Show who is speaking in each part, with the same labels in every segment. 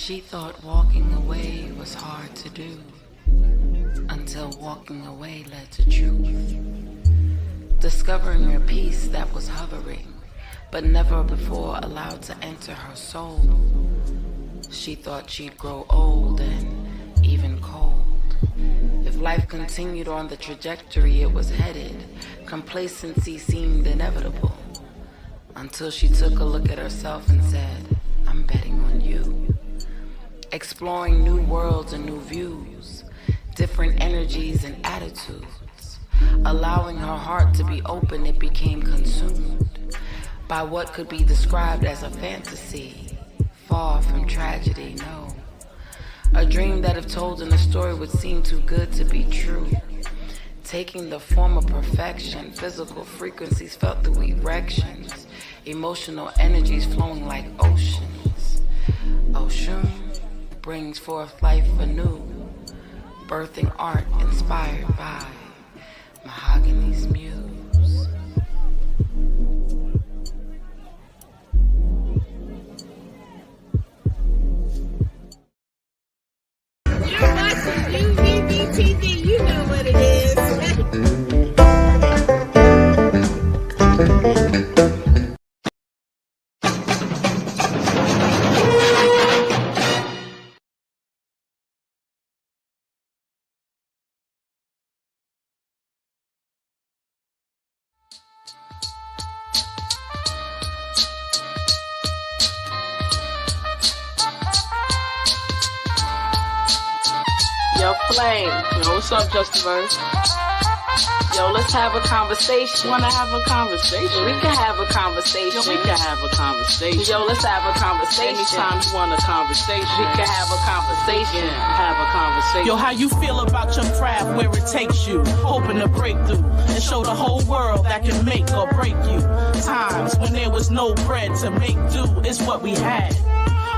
Speaker 1: She thought walking away was hard to do, until walking away led to truth. Discovering a peace that was hovering, but never before allowed to enter her soul. She thought she'd grow old and even cold. If life continued on the trajectory it was headed, complacency seemed inevitable. Until she took a look at herself and said, I'm betting on you. Exploring new worlds and new views, different energies and attitudes. Allowing her heart to be open, it became consumed by what could be described as a fantasy, far from tragedy, no. A dream that if told in a story would seem too good to be true. Taking the form of perfection, physical frequencies felt through erections, emotional energies flowing like oceans. Ocean brings forth life anew, birthing art inspired by Mahogany's Muse.
Speaker 2: You're watching UVVTV, you know what it is.
Speaker 3: Yo, Flame. Yo, what's up, Justa Verses? Yo, let's have a conversation. Wanna have a conversation? We can have a conversation. Yo, we can have a conversation. Yo, let's have a conversation. Anytime you want a conversation, we can have a conversation. Have a conversation.
Speaker 4: Yo, how you feel about your craft, where it takes you? Hoping to break through and show the whole world that can make or break you. Times when there was no bread to make do is what we had.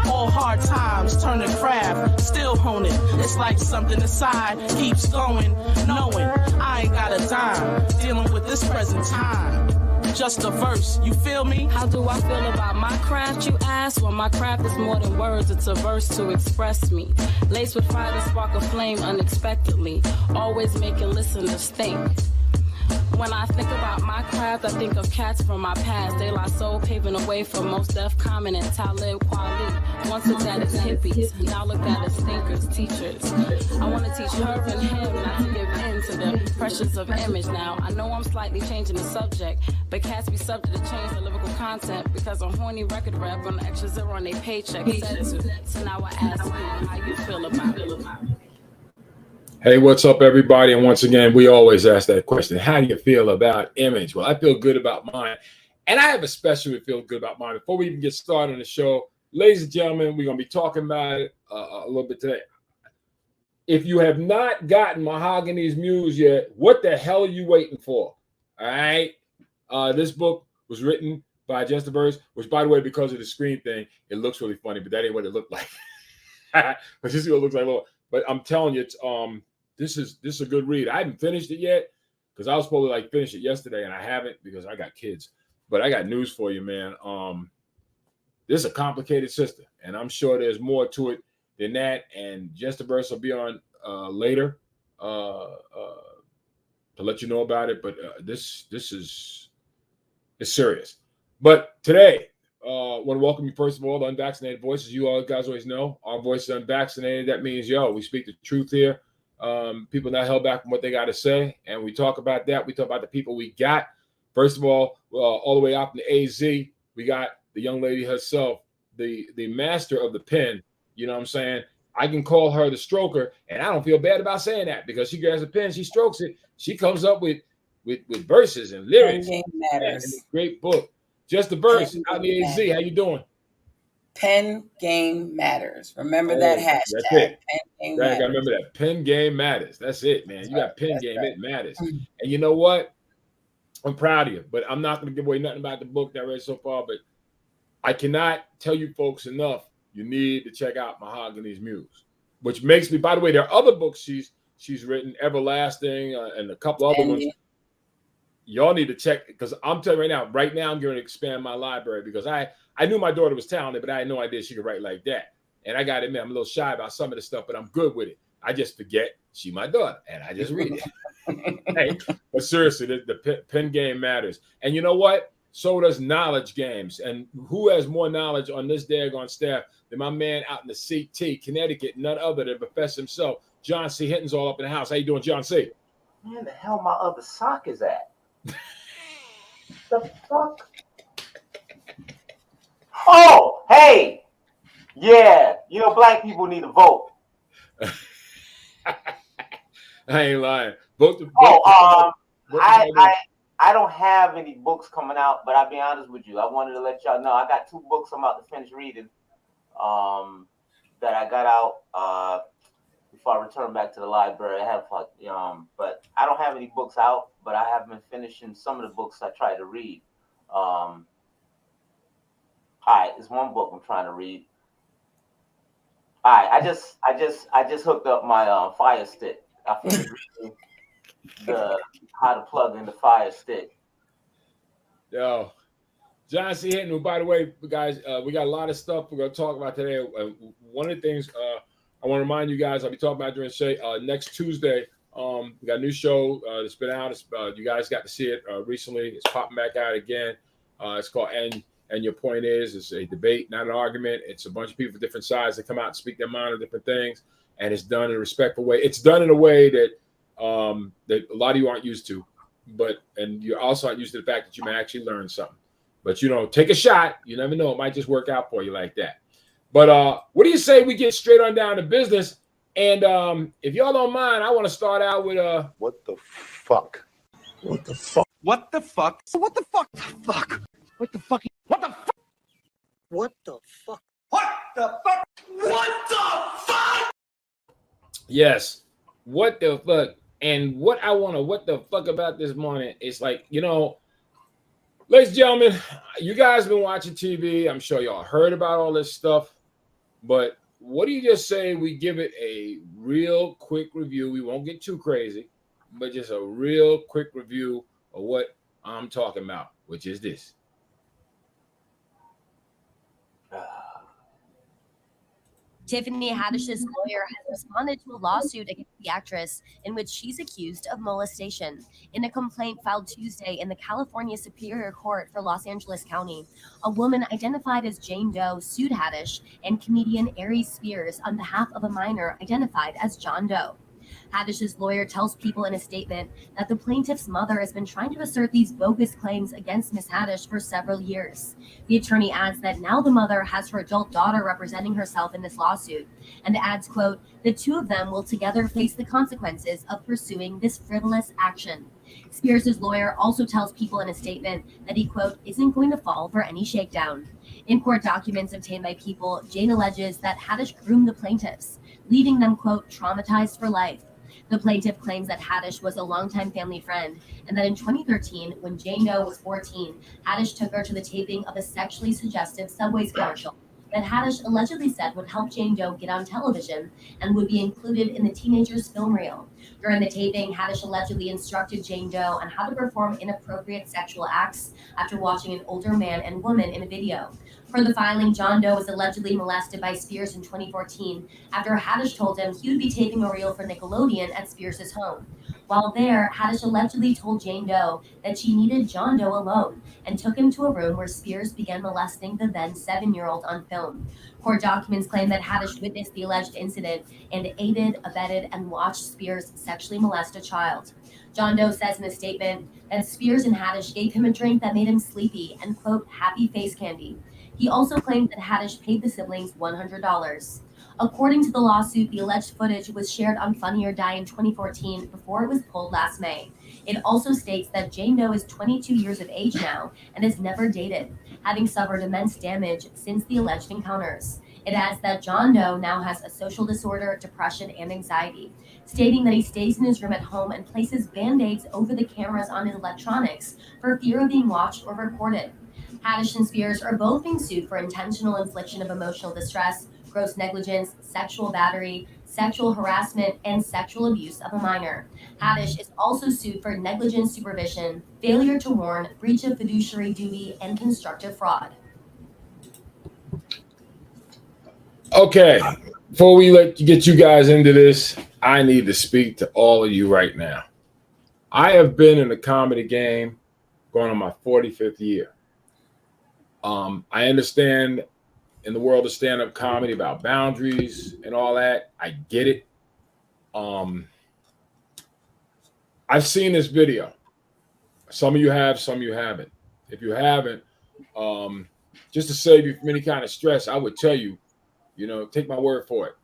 Speaker 4: All hard times turn to craft, still hone it. It's like something inside keeps going, knowing I ain't got a dime, dealing with this present time. Just a verse, you feel me?
Speaker 3: How do I feel about my craft, you ask? Well, my craft is more than words, it's a verse to express me. Laced with fire to spark a flame unexpectedly, always making listeners think. When I think about my craft, I think of cats from my past. De La Soul paving the way for Most Def, Common, and Talib Kweli. Once looked at as hippies, now looked at as thinkers, teachers. I want to teach her and him not to give in to the pressures of image. Now, I know I'm slightly changing the subject, but cats be subject to change the lyrical content because a horny record rap on the extra zero on their paycheck said to. So now I ask you how you feel about it.
Speaker 5: Hey, what's up, everybody? And once again, we always ask that question. How do you feel about image? Well, I feel good about mine. And I have especially feel good about mine. Before we even get started on the show, ladies and gentlemen, we're going to be talking about it a little bit today. If you have not gotten Mahogany's Muse yet, what the hell are you waiting for? All right? This book was written by Justa Verses, which, by the way, because of the screen thing, it looks really funny, but that ain't what it looked like. But this is what it looks like. But I'm telling you, it's this is a good read. I haven't finished it yet because I was supposed to finish it yesterday and I haven't because I got kids. But I got news for you, man. This is a complicated system, and I'm sure there's more to it than that. And Justa Verses will be on later to let you know about it. But this is serious. But today, I want to welcome you first of all to Unvaccinated Voices. You all guys always know our voice is unvaccinated. That means we speak the truth here. People not held back from what they got to say, and we talk about that. We talk about the people we got. First of all the way out in the AZ, we got the young lady herself, the master of the pen. You know what I'm saying? I can call her the stroker, and I don't feel bad about saying that because she grabs a pen, she strokes it, she comes up with verses and lyrics.
Speaker 1: Pen game matters.
Speaker 5: And a great book. Justa Verses out in the AZ. How you doing?
Speaker 1: Pen game matters. Remember that hashtag.
Speaker 5: That's it.
Speaker 1: Pen game
Speaker 5: I
Speaker 1: matters.
Speaker 5: gotta remember that. Pen game matters. That's it, man.
Speaker 1: That's
Speaker 5: you got
Speaker 1: right.
Speaker 5: pen
Speaker 1: That's
Speaker 5: game.
Speaker 1: right.
Speaker 5: It matters. And you know what? I'm proud of you, but I'm not going to give away nothing about the book that I read so far. But I cannot tell you folks enough. You need to check out Mahogany's Muse, which makes me. By the way, there are other books she's written, Everlasting, and a couple other ones. Y'all need to check because I'm telling you right now I'm going to expand my library because I knew my daughter was talented, but I had no idea she could write like that. And I got to admit, I'm a little shy about some of the stuff, but I'm good with it. I just forget she my daughter, and I just read it. Hey, but seriously, the pen game matters. And you know what? So does knowledge games. And who has more knowledge on this daggone staff than my man out in the CT, Connecticut, none other than Professor himself, John C. Hinton's all up in the house. How you doing, John C?
Speaker 6: Man, the hell my other sock is at? The fuck? Oh, hey. Yeah, you know, black people need to vote.
Speaker 5: I ain't lying. Vote.
Speaker 6: I don't have any books coming out, but I'll be honest with you. I wanted to let y'all know I got 2 books I'm about to finish reading that I got out before I return back to the library. I have but I don't have any books out, but I have been finishing some of the books I tried to read. All right, there's one book I'm trying to read. All right, I just hooked up my Fire Stick. I finished reading how to plug in the Fire Stick.
Speaker 5: Yo, John C. Hinton, who, by the way, guys, we got a lot of stuff we're going to talk about today. One of the things I want to remind you guys, I'll be talking about during next Tuesday. We got a new show that's been out. You guys got to see it recently. It's popping back out again. It's called And Your Point Is. It's a debate, not an argument. It's a bunch of people from different sides that come out and speak their mind on different things. And it's done in a respectful way. It's done in a way that that a lot of you aren't used to, and you're also not used to the fact that you may actually learn something. But take a shot. You never know; it might just work out for you like that. But what do you say we get straight on down to business? And if y'all don't mind, I want to start out with
Speaker 7: what the fuck?
Speaker 8: What the fuck?
Speaker 7: What the fuck?
Speaker 8: What the fuck? Fuck. What the fuck?
Speaker 7: What the fuck?
Speaker 8: What the fuck?
Speaker 7: What the fuck? What the fuck?
Speaker 5: Yes. What the fuck? And what the fuck about this morning is like, ladies and gentlemen, you guys been watching TV. I'm sure y'all heard about all this stuff. But what do you just say we give it a real quick review? We won't get too crazy, but just a real quick review of what I'm talking about, which is this.
Speaker 9: Tiffany Haddish's lawyer has responded to a lawsuit against the actress in which she's accused of molestation. In a complaint filed Tuesday in the California Superior Court for Los Angeles County, a woman identified as Jane Doe sued Haddish and comedian Aries Spears on behalf of a minor identified as John Doe. Haddish's lawyer tells People in a statement that the plaintiff's mother has been trying to assert these bogus claims against Ms. Haddish for several years. The attorney adds that now the mother has her adult daughter representing herself in this lawsuit, and adds, quote, "The two of them will together face the consequences of pursuing this frivolous action." Spears' lawyer also tells People in a statement that he, quote, "isn't going to fall for any shakedown." In court documents obtained by People, Jane alleges that Haddish groomed the plaintiffs, leaving them, quote, "traumatized for life." The plaintiff claims that Haddish was a longtime family friend, and that in 2013, when Jane Doe was 14, Haddish took her to the taping of a sexually suggestive Subway's commercial that Haddish allegedly said would help Jane Doe get on television and would be included in the teenager's film reel. During the taping, Haddish allegedly instructed Jane Doe on how to perform inappropriate sexual acts after watching an older man and woman in a video. Per the filing, John Doe was allegedly molested by Spears in 2014 after Haddish told him he would be taping a reel for Nickelodeon at Spears' home. While there, Haddish allegedly told Jane Doe that she needed John Doe alone and took him to a room where Spears began molesting the then 7-year-old on film. Court documents claim that Haddish witnessed the alleged incident and aided, abetted, and watched Spears sexually molest a child. John Doe says in a statement that Spears and Haddish gave him a drink that made him sleepy and, quote, "happy face candy." He also claimed that Haddish paid the siblings $100. According to the lawsuit, the alleged footage was shared on Funny or Die in 2014 before it was pulled last May. It also states that Jane Doe is 22 years of age now and has never dated, having suffered immense damage since the alleged encounters. It adds that John Doe now has a social disorder, depression, and anxiety, stating that he stays in his room at home and places Band-Aids over the cameras on his electronics for fear of being watched or recorded. Haddish and Spears are both being sued for intentional infliction of emotional distress, gross negligence, sexual battery, sexual harassment, and sexual abuse of a minor. Haddish is also sued for negligent supervision, failure to warn, breach of fiduciary duty, and constructive fraud.
Speaker 5: Okay, before we get you guys into this, I need to speak to all of you right now. I have been in the comedy game going on my 45th year. I understand in the world of stand-up comedy about boundaries and all that. I get it. I've seen this video. Some of you have, some of you haven't. If you haven't, just to save you from any kind of stress, I would tell you, take my word for it.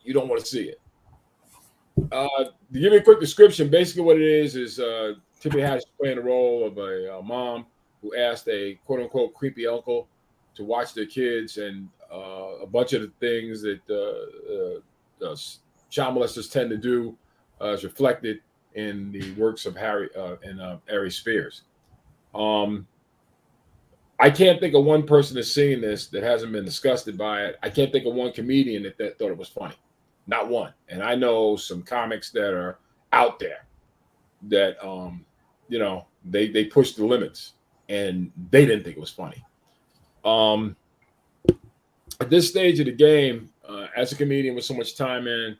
Speaker 5: You don't want to see it. To give you a quick description, basically what it is Tiffany Haddish playing the role of a mom who asked a quote-unquote creepy uncle to watch their kids, and a bunch of the things that child molesters tend to do is reflected in the works of Ari Spears. I can't think of one person that's seen this that hasn't been disgusted by it. I can't think of one comedian that thought it was funny. Not one. And I know some comics that are out there that, they push the limits and they didn't think it was funny. At this stage of the game, as a comedian with so much time in,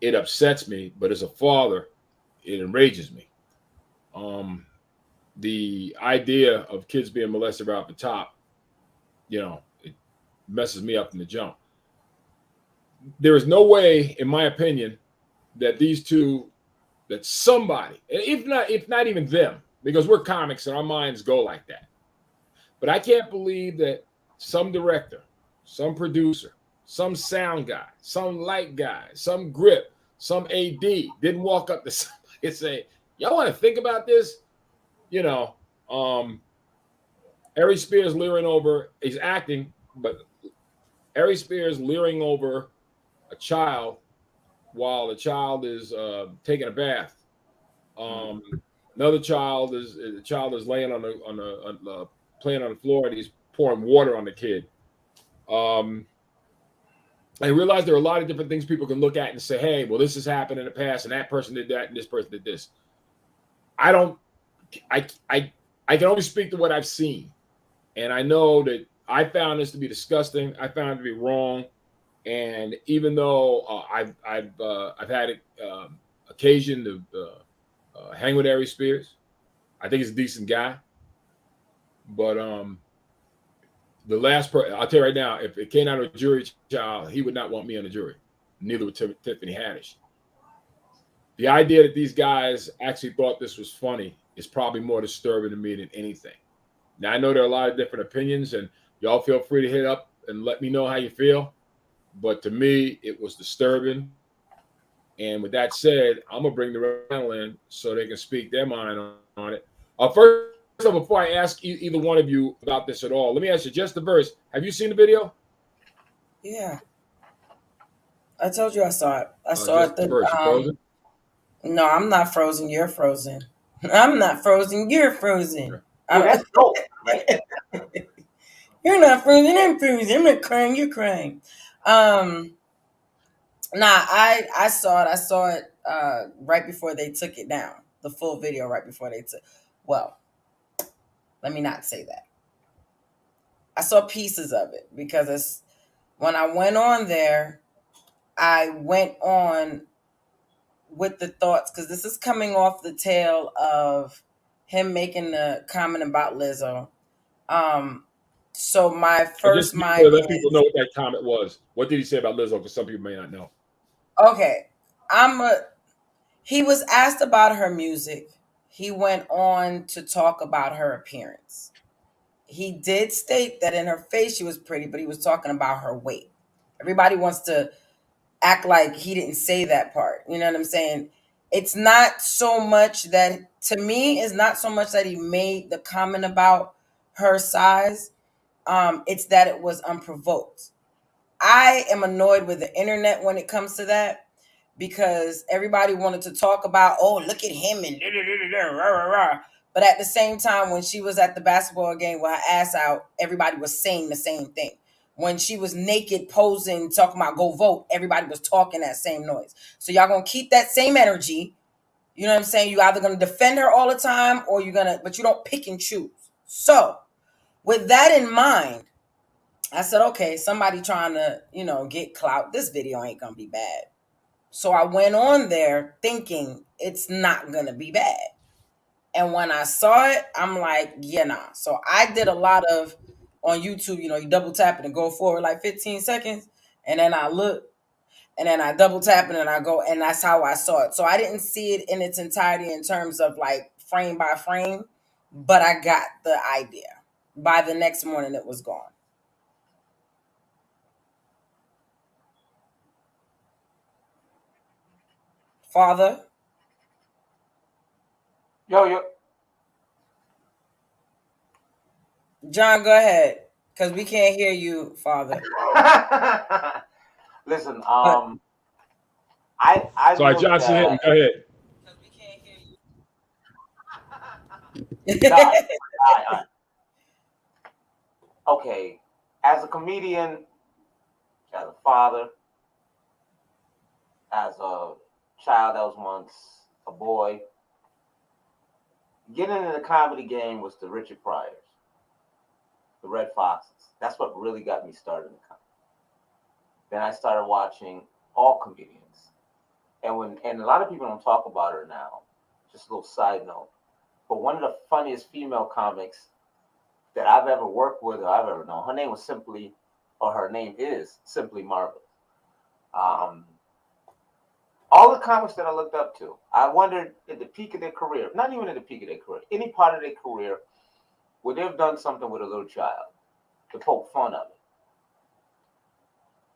Speaker 5: it upsets me. But as a father, it enrages me. The idea of kids being molested right off the top, it messes me up from the jump. There is no way, in my opinion, that that somebody, if not even them, because we're comics and our minds go like that. But I can't believe that some director, some producer, some sound guy, some light guy, some grip, some AD didn't walk up to somebody and say, y'all want to think about this? Ari Spears leering over, he's acting, but Ari Spears leering over a child while the child is taking a bath. Another child is laying on the playing on the floor, and he's pouring water on the kid. I realize there are a lot of different things people can look at and say, hey, well, this has happened in the past, and that person did that, and this person did this. I can only speak to what I've seen. And I know that I found this to be disgusting. I found it to be wrong. And even though I've had occasion to hang with Ari Spears, I think he's a decent guy. But the last person, I'll tell you right now, if it came out of a jury trial, he would not want me on the jury. Neither would Tiffany Haddish. The idea that these guys actually thought this was funny is probably more disturbing to me than anything. Now, I know there are a lot of different opinions, and y'all feel free to hit up and let me know how you feel. But to me, it was disturbing. And with that said, I'm going to bring the panel in so they can speak their mind on it. First of all, before I ask either one of you about this at all, let me ask you, Justa Verses, have you seen the video?
Speaker 10: Yeah. I told you I saw it. I saw it.
Speaker 5: Frozen?
Speaker 10: No, I'm not frozen. You're frozen. I'm not frozen. You're frozen.
Speaker 6: That's dope.
Speaker 10: You're not frozen. I'm frozen. I'm not crying. You're crying. I saw it. I saw it right before they took it down. The full video right before they took. Well, let me not say that. I saw pieces of it because when I went on there, I went on with the thoughts, because this is coming off the tail of him making the comment about Lizzo. So my first mind
Speaker 5: let people know what that comment was. What did he say about Lizzo? Because some people may not know.
Speaker 10: Okay, he was asked about her music. He went on to talk about her appearance. He did state that in her face she was pretty, but he was talking about her weight. Everybody wants to act like he didn't say that part. You know what I'm saying? It's not so much that, to me, it's not so much that he made the comment about her size. It's that it was unprovoked. I am annoyed with the internet when it comes to that, because everybody wanted to talk about, oh, look at him and rah, rah, rah. But at the same time, when she was at the basketball game with her ass out, everybody was saying the same thing. When she was naked posing, talking about go vote, everybody was talking that same noise. So y'all gonna keep that same energy. You know what I'm saying? You either gonna defend her all the time, or but you don't pick and choose. So with that in mind, I said, okay, somebody trying to, get clout. This video ain't gonna be bad. So I went on there thinking it's not gonna be bad. And when I saw it, I'm like, yeah, nah. So I did a lot of on YouTube, you double tap it and go forward like 15 seconds. And then I look and then I double tap it and I go, and that's how I saw it. So I didn't see it in its entirety in terms of like frame by frame, but I got the idea. By the next morning, it was gone. Father?
Speaker 6: Yo.
Speaker 10: John, go ahead, because we can't hear you, Father.
Speaker 6: Listen,
Speaker 10: But,
Speaker 6: I
Speaker 5: Sorry,
Speaker 6: looked
Speaker 5: Johnson,
Speaker 6: at.
Speaker 5: go ahead.
Speaker 10: because we can't hear you.
Speaker 6: No, all right. Okay, as a comedian, as a father, as a child that was once a boy, getting into the comedy game was the Richard Pryors, the Red Foxes. That's what really got me started in comedy. Then I started watching all comedians. And a lot of people don't talk about her now. Just a little side note. But one of the funniest female comics that I've ever worked with or I've ever known, her name is Simply Marvelous. All the comics that I looked up to, I wondered at the peak of their career, not even at the peak of their career, any part of their career, would they have done something with a little child to poke fun of it?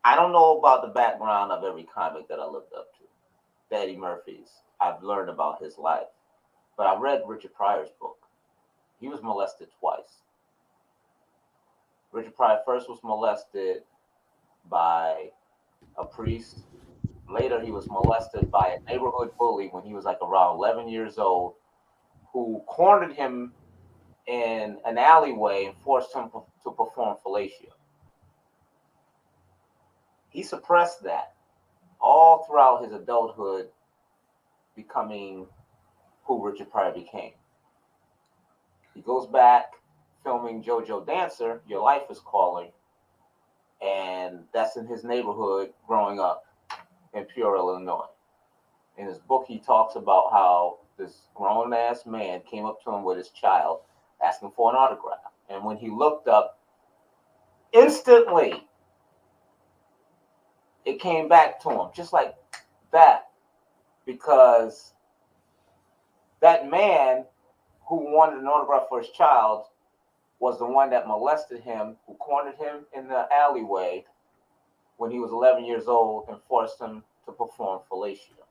Speaker 6: I don't know about the background of every comic that I looked up to. Eddie Murphy's, I've learned about his life. But I read Richard Pryor's book. He was molested twice. Richard Pryor first was molested by a priest. Later, he was molested by a neighborhood bully when he was like around 11 years old, who cornered him in an alleyway and forced him to perform fellatio. He suppressed that all throughout his adulthood, becoming who Richard Pryor became. He goes back filming JoJo Dancer, Your Life is Calling, and that's in his neighborhood growing up in Peoria, Illinois. In his book, he talks about how this grown-ass man came up to him with his child, asking for an autograph. And when he looked up, instantly, it came back to him, just like that, because that man who wanted an autograph for his child was the one that molested him, who cornered him in the alleyway when he was 11 years old and forced him to perform fellatio.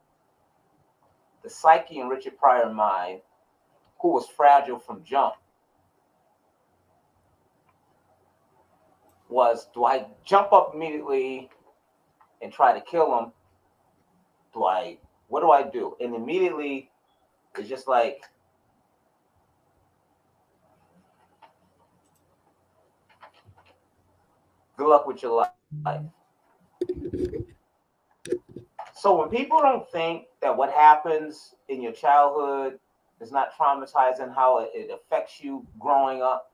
Speaker 6: The psyche in Richard Pryor's mind, who was fragile from jump, was, do I jump up immediately and try to kill him? What do I do? And immediately, it's just like, good luck with your life. So when people don't think that what happens in your childhood is not traumatizing, how it affects you growing up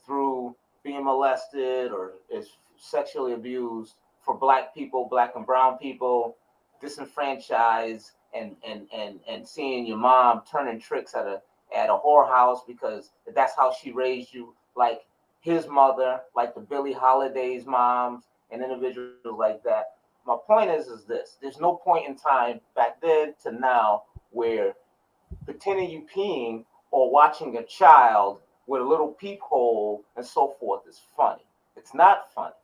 Speaker 6: through being molested or is sexually abused for Black people, Black and brown people, disenfranchised, and seeing your mom turning tricks at a whorehouse because that's how she raised you, like his mother, like the Billie Holiday's moms, and individuals like that. My point is this: there's no point in time back then to now where pretending you peeing or watching a child with a little peephole and so forth is funny. It's not funny.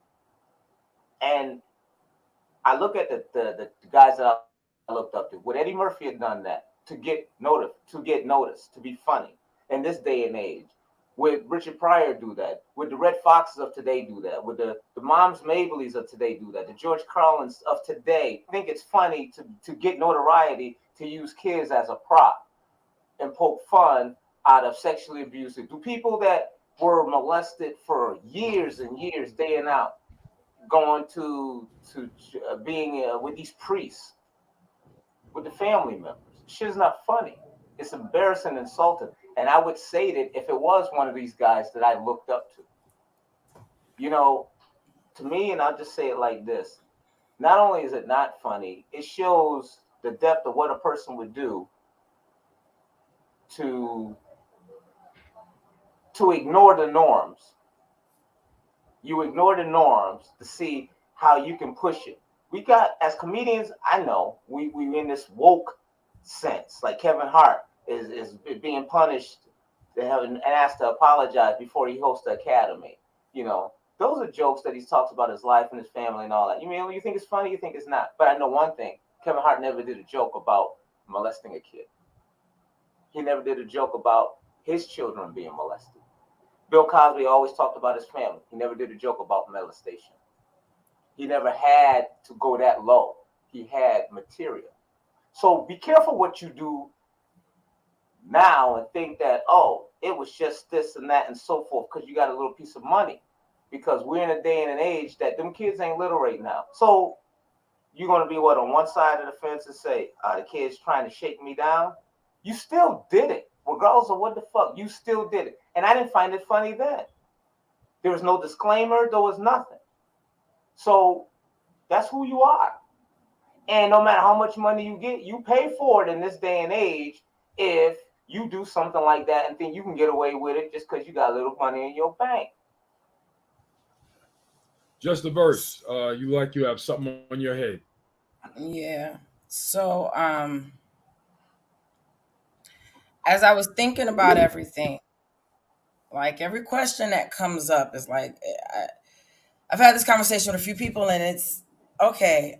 Speaker 6: And I look at the guys that I looked up to. Would Eddie Murphy have done that to get noticed, to be funny in this day and age? Would Richard Pryor do that? Would the Red Foxes of today do that? Would the Moms Mableys of today do that? The George Carlins of today think it's funny to get notoriety, to use kids as a prop and poke fun out of sexually abusive? Do people that were molested for years and years, day and out, going to being with these priests, with the family members? Shit's not funny. It's embarrassing and insulting. And I would say that if it was one of these guys that I looked up to, to me, and I'll just say it like this: not only is it not funny, it shows the depth of what a person would do to ignore the norms. You ignore the norms to see how you can push it. We got, as comedians, I know we in this woke sense, like Kevin Hart is being punished and asked to apologize before he hosts the Academy. You know, those are jokes that he talks about his life and his family and all that. You think it's funny, you think it's not. But I know one thing: Kevin Hart never did a joke about molesting a kid. He never did a joke about his children being molested. Bill Cosby always talked about his family. He never did a joke about molestation. He never had to go that low. He had material. So be careful what you do now and think that, oh, it was just this and that and so forth because you got a little piece of money. Because we're in a day and an age that them kids ain't little right now. So you're going to be what, on one side of the fence and say, the kid's trying to shake me down? You still did it. Regardless of what the fuck, you still did it. And I didn't find it funny then. There was no disclaimer. There was nothing. So that's who you are. And no matter how much money you get, you pay for it in this day and age if you do something like that and think you can get away with it just because you got a little money in your bank.
Speaker 5: Justa Verse, you have something on your head.
Speaker 10: Yeah. So, as I was thinking about everything, like every question that comes up is like, I've had this conversation with a few people, and it's okay.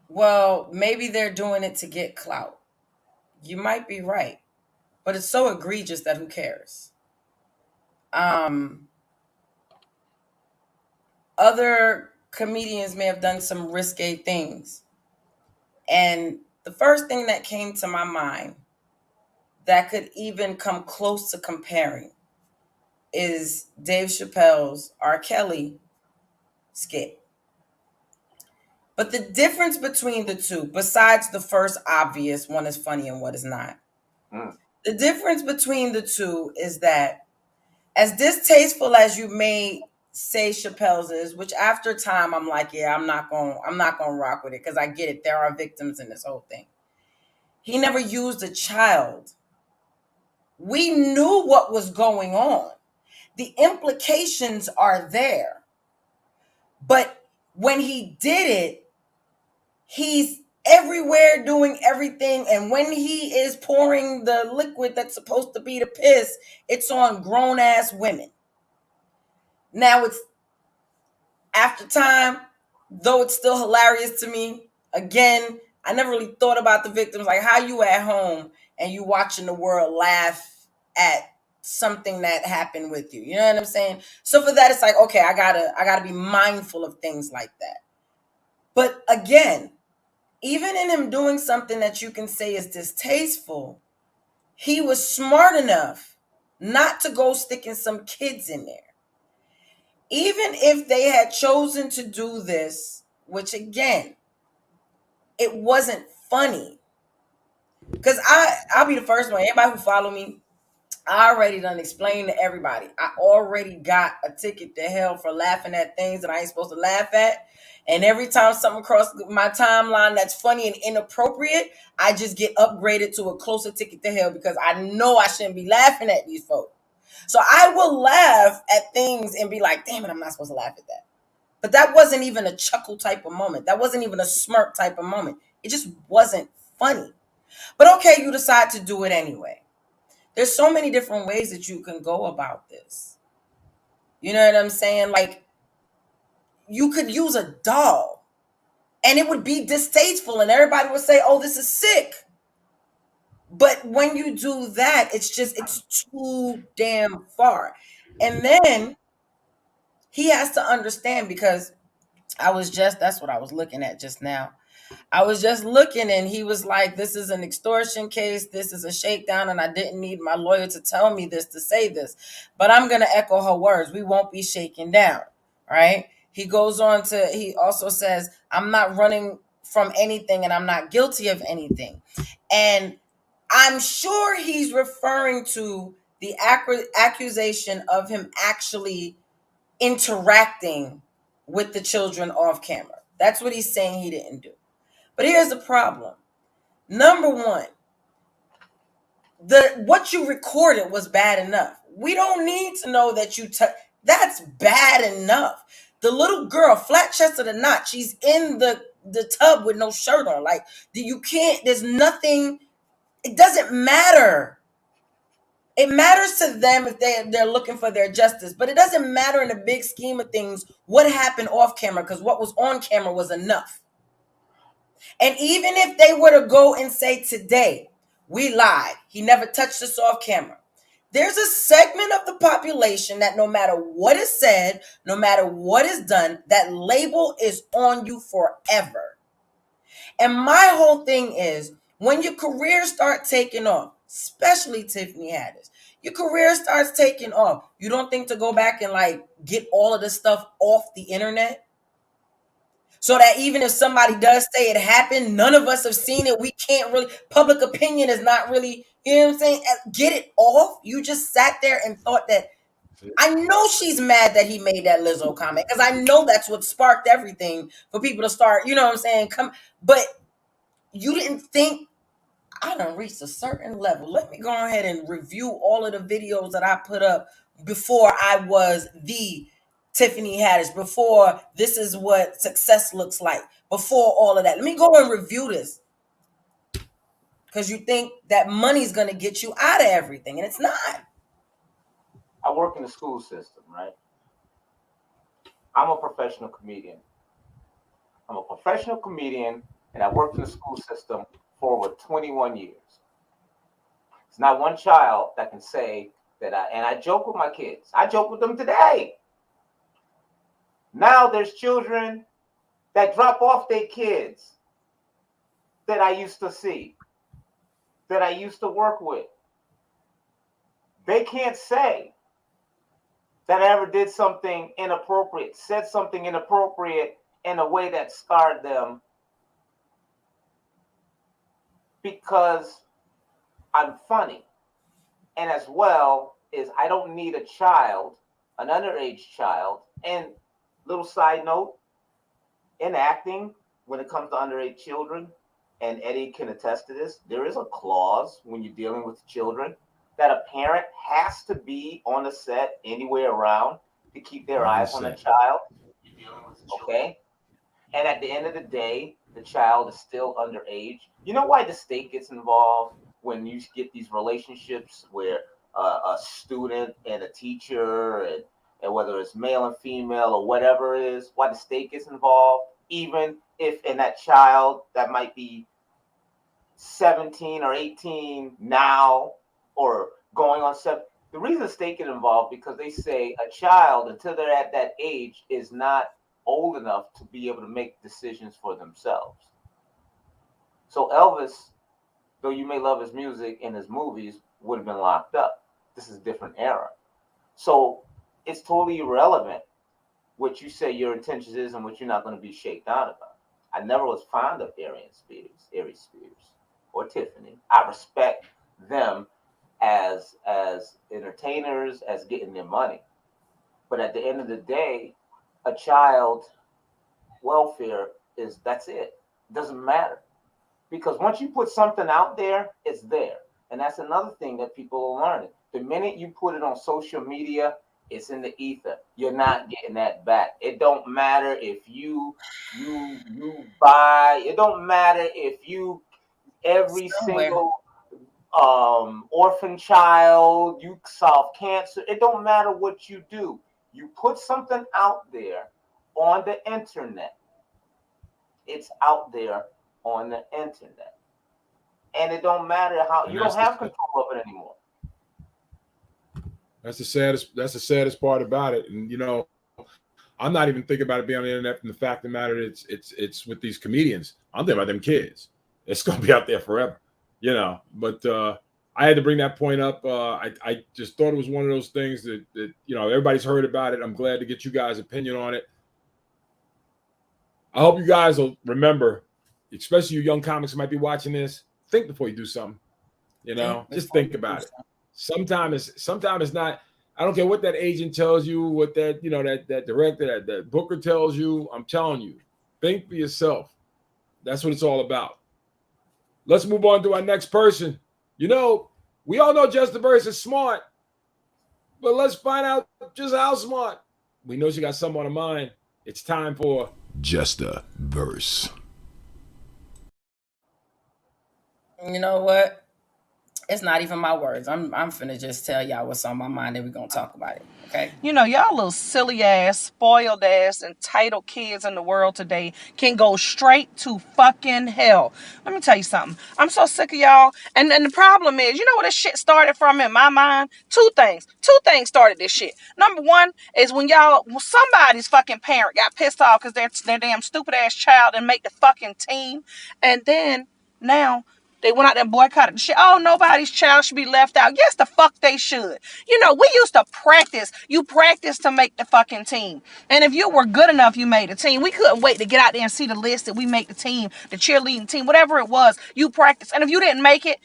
Speaker 10: Well, maybe they're doing it to get clout. You might be right, but it's so egregious that who cares? Other comedians may have done some risque things. And the first thing that came to my mind that could even come close to comparing is Dave Chappelle's R. Kelly skit. But the difference between the two, besides the first obvious, one is funny and what is not, the difference between the two is that as distasteful as you may say Chappelle's is, which after time I'm like, yeah, I'm not gonna rock with it because I get it. There are victims in this whole thing. He never used a child. We knew what was going on. The implications are there. But when he did it, he's everywhere doing everything. And when he is pouring the liquid that's supposed to be the piss, it's on grown-ass women. Now, it's after time, though it's still hilarious to me. Again, I never really thought about the victims, like how you at home and you watching the world laugh at something that happened with you. You know what I'm saying? So for that, it's like, okay, I gotta be mindful of things like that. But again, even in him doing something that you can say is distasteful, he was smart enough not to go sticking some kids in there. Even if they had chosen to do this, which again, it wasn't funny. Because I'll be the first one. Everybody who follow me, I already done explained to everybody. I already got a ticket to hell for laughing at things that I ain't supposed to laugh at. And every time something crosses my timeline that's funny and inappropriate, I just get upgraded to a closer ticket to hell because I know I shouldn't be laughing at these folks. So I will laugh at things and be like, damn it, I'm not supposed to laugh at that. But that wasn't even a chuckle type of moment. That wasn't even a smirk type of moment. It just wasn't funny. But okay, you decide to do it anyway. There's so many different ways that you can go about this. You know what I'm saying? Like, you could use a doll and it would be distasteful and everybody would say, oh, this is sick. But when you do that, it's too damn far. And then he has to understand, because that's what I was looking at just now. I was just looking and he was like, this is an extortion case. This is a shakedown. And I didn't need my lawyer to tell me this to say this. But I'm going to echo her words. We won't be shaken down. Right? He goes on he also says, I'm not running from anything and I'm not guilty of anything. And I'm sure he's referring to the accusation of him actually interacting with the children off camera. That's what he's saying he didn't do. But here's the problem. Number one, what you recorded was bad enough. We don't need to know that you that's bad enough. The little girl, flat chested or not, she's in the tub with no shirt on. Like, you can't, there's nothing, it doesn't matter. It matters to them if they're looking for their justice, but it doesn't matter in the big scheme of things what happened off camera, because what was on camera was enough. And even if they were to go and say today, we lied, he never touched us off camera, there's a segment of the population that no matter what is said, no matter what is done, that label is on you forever. And my whole thing is, when your career starts taking off, especially Tiffany Haddish, your career starts taking off, you don't think to go back and like get all of this stuff off the internet? So that even if somebody does say it happened, none of us have seen it. We can't really, public opinion is not really, you know what I'm saying? Get it off. You just sat there and thought that, I know she's mad that he made that Lizzo comment, because I know that's what sparked everything for people to start, you know what I'm saying? But you didn't think, I done reached a certain level. Let me go ahead and review all of the videos that I put up before I was the Tiffany Haddish, before this is what success looks like, before all of that. Let me go and review this. Because you think that money's going to get you out of everything, and it's not.
Speaker 6: I work in the school system, right? I'm a professional comedian. I'm a professional comedian, and I worked in the school system for over 21 years. It's not one child that can say that I joke with my kids. I joke with them today. Now there's children that drop off their kids that I used to see, that I used to work with. They can't say that I ever did something inappropriate, said something inappropriate in a way that scarred them, because I'm funny. And as well is, I don't need a child, an underage child. And little side note, in acting, when it comes to underage children, and Eddie can attest to this, there is a clause when you're dealing with children that a parent has to be on the set anywhere around to keep their eyes on the child. Okay? And at the end of the day, the child is still underage. You know why the state gets involved when you get these relationships where a student and a teacher, and whether it's male and female or whatever it is, why the state gets involved, even if in that child that might be 17 or 18 now, or going on 7. The reason the state get involved, because they say a child, until they're at that age, is not old enough to be able to make decisions for themselves. So Elvis, though you may love his music and his movies, would have been locked up. This is a different era. So it's totally irrelevant what you say your intentions is and what you're not going to be shaken out about. I never was fond of Ari Spears or Tiffany. I respect them as entertainers, as getting their money. But at the end of the day, a child welfare that's it. It doesn't matter. Because once you put something out there, it's there. And that's another thing that people are learning. The minute you put it on social media, it's in the ether. You're not getting that back. It don't matter if you buy, it don't matter if you, every single orphan child, you solve cancer. It don't matter what you do. You put something out there on the internet. It's out there on the internet. And it don't matter how, you don't have control of it anymore.
Speaker 5: That's the saddest part about it. And you know, I'm not even thinking about it being on the internet from the fact of the matter it's with these comedians. I'm thinking about them kids. It's gonna be out there forever, you know. But I had to bring that point up. I just thought it was one of those things that you know, everybody's heard about it. I'm glad to get you guys' opinion on it. I hope you guys will remember, especially you young comics who might be watching this, think before you do something. You know, just think about it. Sometimes it's not. I don't care what that agent tells you, what that that director, that booker tells you. I'm telling you, think for yourself. That's what it's all about. Let's move on to our next person. We all know Justa Verses is smart, but let's find out just how smart. We know she got something on her mind. It's time for Justa Verse.
Speaker 10: You know what? It's not even my words. I'm finna just tell y'all what's on my mind and we're gonna talk about it. Okay.
Speaker 4: Y'all little silly ass, spoiled ass, entitled kids in the world today can go straight to fucking hell. Let me tell you something. I'm so sick of y'all. And the problem is, you know where this shit started from in my mind? Two things. Two things started this shit. Number one is when somebody's fucking parent got pissed off because their damn stupid ass child didn't make the fucking team. And then now they went out there and boycotted the shit. Oh, nobody's child should be left out. Yes, the fuck they should. We used to practice. You practice to make the fucking team. And if you were good enough, you made the team. We couldn't wait to get out there and see the list that we make the team, the cheerleading team, whatever it was. You practice. And if you didn't make it,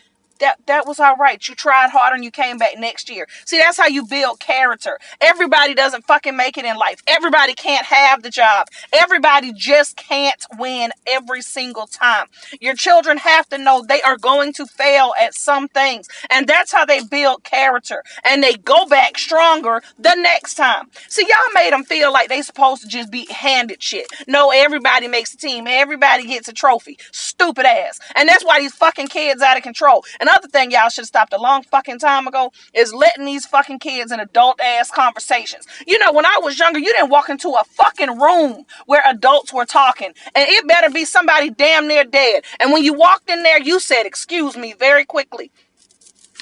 Speaker 4: that was all right. You tried harder and you came back next year. See, that's how you build character. Everybody doesn't fucking make it in life. Everybody can't have the job. Everybody just can't win every single time. Your children have to know they are going to fail at some things. And that's how they build character. And they go back stronger the next time. See, y'all made them feel like they supposed to just be handed shit. No, everybody makes a team. Everybody gets a trophy. Stupid ass. And that's why these fucking kids out of control. Another thing y'all should have stopped a long fucking time ago is letting these fucking kids in adult ass conversations. When I was younger, you didn't walk into a fucking room where adults were talking. And it better be somebody damn near dead. And when you walked in there, you said, "Excuse me," very quickly.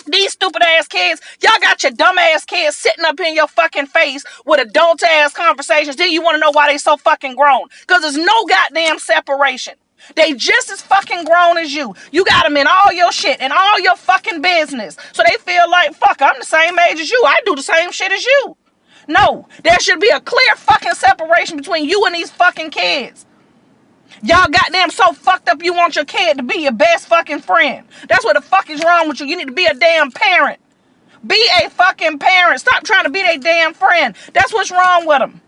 Speaker 4: These stupid ass kids, y'all got your dumb ass kids sitting up in your fucking face with adult ass conversations. Then you want to know why they so fucking grown? Because there's no goddamn separation. They just as fucking grown as you. You got them in all your shit and all your fucking business. So they feel like, fuck, I'm the same age as you. I do the same shit as you. No, there should be a clear fucking separation between you and these fucking kids. Y'all goddamn so fucked up you want your kid to be your best fucking friend. That's what the fuck is wrong with you. You need to be a damn parent. Be a fucking parent. Stop trying to be their damn friend. That's what's wrong with them.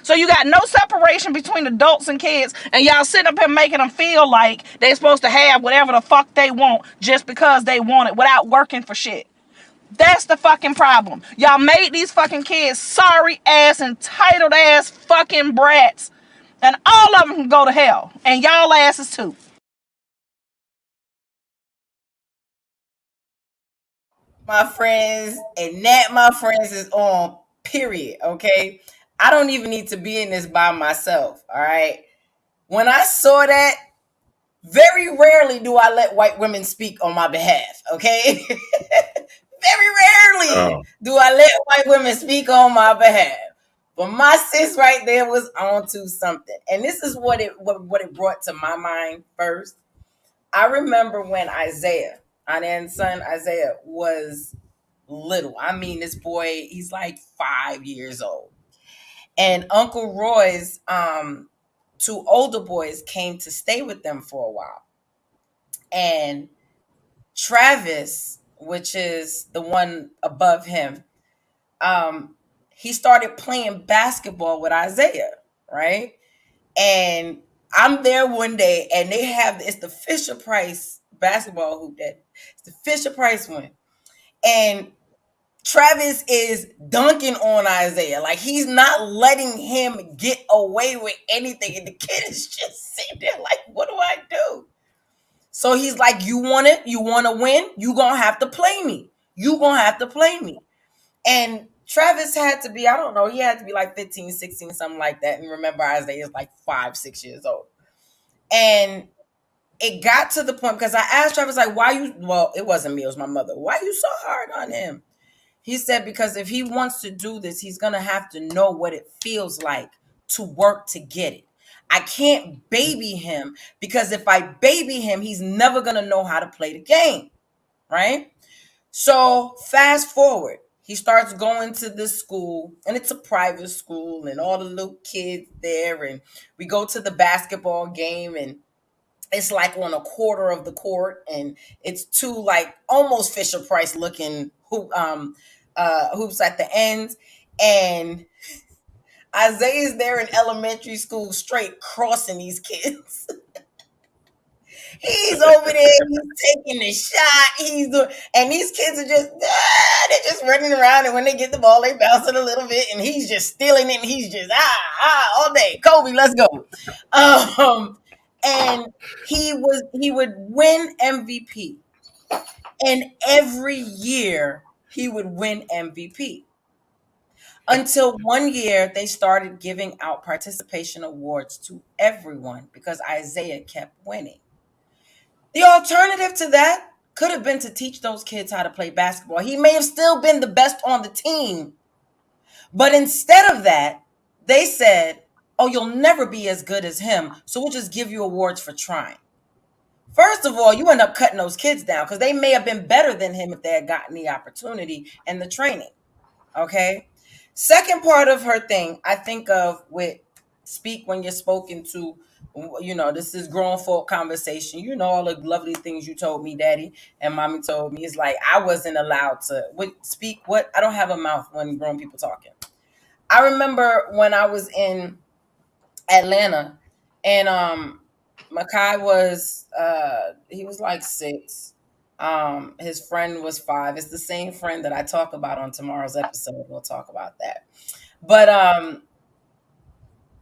Speaker 4: So you got no separation between adults and kids, and y'all sitting up here making them feel like they're supposed to have whatever the fuck they want just because they want it without working for shit. That's the fucking problem. Y'all made these fucking kids sorry ass, entitled ass fucking brats. And all of them can go to hell. And y'all asses too.
Speaker 10: My friends, and that, my friends, is on period. Okay. I don't even need to be in this by myself. All right. When I saw that, very rarely do I let white women speak on my behalf. Okay. Very rarely do I let white women speak on my behalf. But my sis right there was onto something. And this is what it brought to my mind first. I remember when Isaiah, Anan's son Isaiah, was little. I mean, this boy, he's like 5 years old. And Uncle Roy's two older boys came to stay with them for a while. And Travis, which is the one above him, he started playing basketball with Isaiah, right? And I'm there one day, and they have, it's the Fisher Price basketball hoop, it's the Fisher Price one. And Travis is dunking on Isaiah. Like, he's not letting him get away with anything. And the kid is just sitting there like, what do I do? So he's like, you want it? You want to win? You going to have to play me. You going to have to play me. And Travis had to be, I don't know, he had to be like 15, 16, something like that. And remember, Isaiah is like 5, 6 years old. And it got to the point, because I asked Travis, like, it wasn't me, it was my mother. Why you so hard on him? He said, because if he wants to do this, he's going to have to know what it feels like to work to get it. I can't baby him, because if I baby him, he's never going to know how to play the game, right? So fast forward, he starts going to this school, and it's a private school, and all the little kids there, and we go to the basketball game, and It's like on a quarter of the court, and it's two like almost Fisher Price looking hoops at the ends. And Isaiah's there in elementary school, straight crossing these kids. He's over there, he's taking the shot, he's doing, and these kids are just they're just running around, and when they get the ball, they bounce it a little bit, and he's just stealing it, and he's just all day. Kobe, let's go. And he would win MVP, and every year he would win MVP. Until one year they started giving out participation awards to everyone because Isaiah kept winning. The alternative to that could have been to teach those kids how to play basketball. He may have still been the best on the team. But instead of that, they said, oh, you'll never be as good as him, so we'll just give you awards for trying. First of all, you end up cutting those kids down because they may have been better than him if they had gotten the opportunity and the training. Okay? Second part of her thing, I think of with speak when you're spoken to. You know, this is grown folk conversation. You know, all the lovely things you told me, Daddy and Mommy told me. It's like I wasn't allowed to speak what I don't have a mouth when grown people talking. I remember when I was in Atlanta, and Makai was he was like 6. His friend was 5. It's the same friend that I talk about on tomorrow's episode. We'll talk about that. But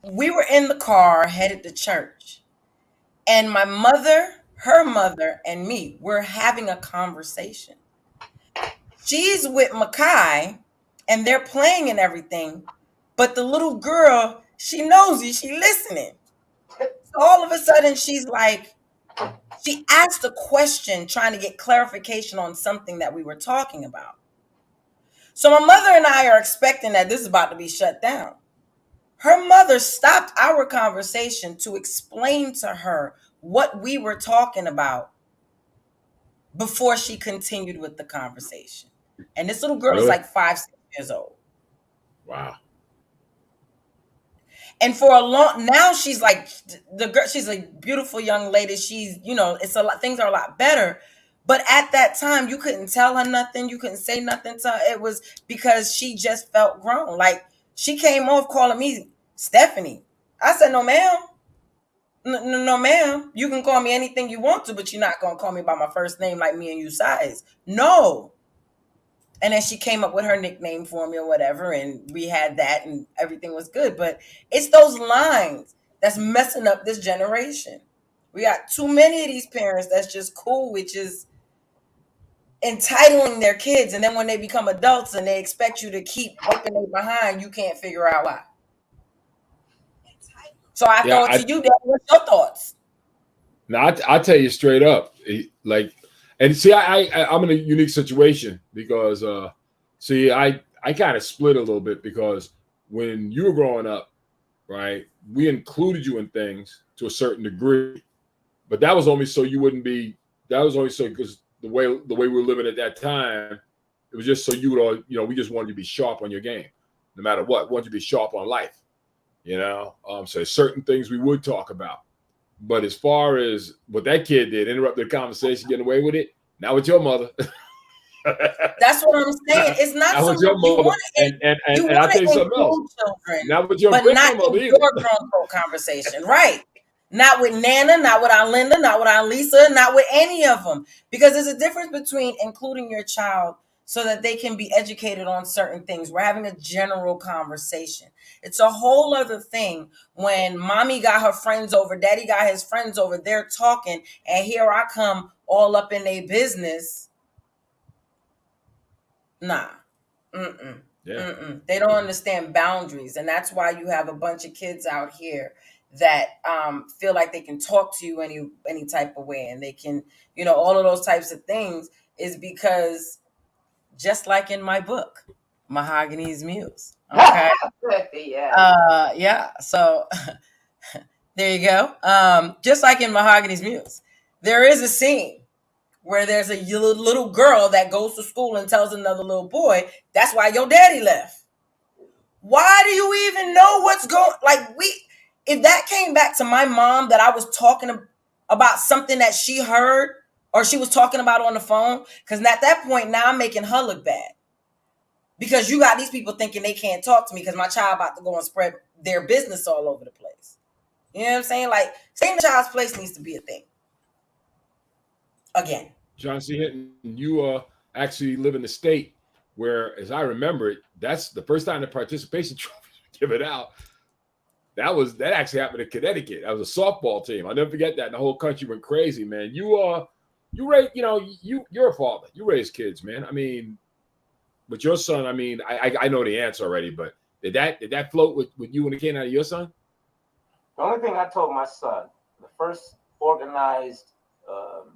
Speaker 10: we were in the car headed to church, and my mother, her mother, and me were having a conversation. She's with Makai, and they're playing and everything, but the little girl, she knows you, she listening. So all of a sudden, she's like, she asked a question trying to get clarification on something that we were talking about. So my mother and I are expecting that this is about to be shut down. Her mother stopped our conversation to explain to her what we were talking about before she continued with the conversation. And this little girl is like 5, 6 years old.
Speaker 5: Wow.
Speaker 10: And for a long, now she's like the girl. She's a beautiful young lady. She's, you know, it's a lot. Things are a lot better. But at that time, you couldn't tell her nothing. You couldn't say nothing to her. It was because she just felt grown. Like she came off calling me Stephanie. I said, no, ma'am. No, ma'am. You can call me anything you want to, but you're not going to call me by my first name like me and you size. No. And then she came up with her nickname for me or whatever, and we had that, and everything was good. But it's those lines that's messing up this generation. We got too many of these parents that's just cool with just entitling their kids, and then when they become adults and they expect you to keep wiping them behind, you can't figure out why. So I thought to you, Dad, what's your thoughts?
Speaker 5: Now, I'll tell you straight up, like, and see, I'm in a unique situation because, I kind of split a little bit because when you were growing up, right, we included you in things to a certain degree, but that was only so you wouldn't be, that was only so because the way we were living at that time, it was just so you would all, you know, we just wanted you to be sharp on your game, no matter what, wanted you to be sharp on life, you know? So certain things we would talk about. But as far as what that kid did, interrupt the conversation, getting away with it, not with your mother.
Speaker 10: That's what I'm saying. It's not so
Speaker 5: with your mother. And I'll tell you something else.
Speaker 10: Children,
Speaker 5: not with your
Speaker 10: but not in
Speaker 5: either.
Speaker 10: your grown conversation, right? Not with Nana, not with Aunt Linda, not with Aunt Lisa, not with any of them. Because there's a difference between including your child so that they can be educated on certain things. We're having a general conversation. It's a whole other thing when mommy got her friends over, daddy got his friends over, they're talking, and here I come all up in their business. Nah. Mm-mm. Yeah. Mm-mm. They don't understand boundaries. And that's why you have a bunch of kids out here that feel like they can talk to you any type of way. And they can, you know, all of those types of things is because just like in my book, Mahogany's Muse. Okay. Yeah. So there you go. Just like in Mahogany's Muse, there is a scene where there's a little girl that goes to school and tells another little boy, that's why your daddy left. Why do you even know what's going, like if that came back to my mom that I was talking about something that she heard or she was talking about on the phone? Because at that point, now I'm making her look bad. Because you got these people thinking they can't talk to me because my child about to go and spread their business all over the place. You know what I'm saying? Like, staying in the child's place needs to be a thing. Again.
Speaker 5: John C. Hinton, you actually live in the state where, as I remember it, that's the first time the participation trophy was given out. That actually happened in Connecticut. That was a softball team. I'll never forget that. And the whole country went crazy, man. You raise, you're a father. You raise kids, man. I mean, with your son, I mean, I know the answer already, but did that float with you when it came out of your son?
Speaker 6: The only thing I told my son, the first organized